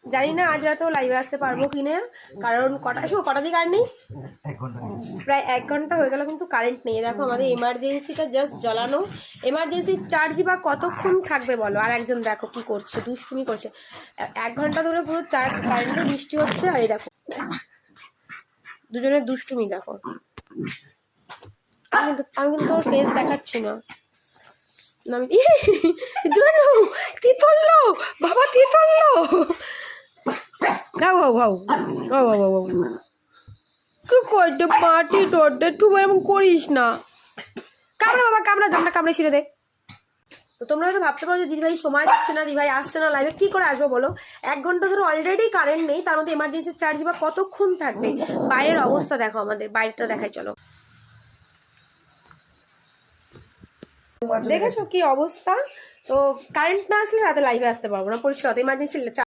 জানি না আজ রাতেও লাইভে আসতে পারবো কিনা, কারণ কটা দিয়ে কারেন্ট নেই, প্রায় 1 ঘন্টা হয়ে গেল কিন্তু কারেন্ট নেই। দেখো আমাদের এমার্জেন্সিটা জাস্ট জ্বালানো, এমার্জেন্সির চার্জই বা কতক্ষণ থাকবে বলো। আর একজন দেখো কি করছে, দুষ্টুমি করছে, 1 ঘন্টা ধরে পুরো চার্জ কারেন্টে বৃষ্টি হচ্ছে। আর এই দেখো দুজনের দুষ্টুমি দেখো। আমি কিন্তু তোর ফেস দেখাচ্ছি না। আমি তিতললো বাবা, তিতললো। ঘাউ ঘাউ ঘাউ ঘাউ ঘাউ ঘাউ কি করছে মাটি টোটে, তুই এমন করিস না। কামড়া বাবা, কামড়া, জামটা কামড়ে ছিঁড়ে দে। তো তোমরা হয়তো ভাবতে পারো যে দিদিভাই সময় দিচ্ছে না, দিদিভাই আসছে না লাইভে, কি করে আসবো বলো। 1 ঘন্টা ধরে অলরেডি কারেন্ট নেই, তার মধ্যে এমার্জেন্সি চার্জ বা কতক্ষণ থাকবে। বাইরের অবস্থা দেখো, আমাদের বাইরেটা দেখাই চলো। দেখেছো কি অবস্থা। তো কারেন্ট না আসলে রাতে লাইভে আসতে পারবো না, পরিষ্কার। এমার্জেন্সি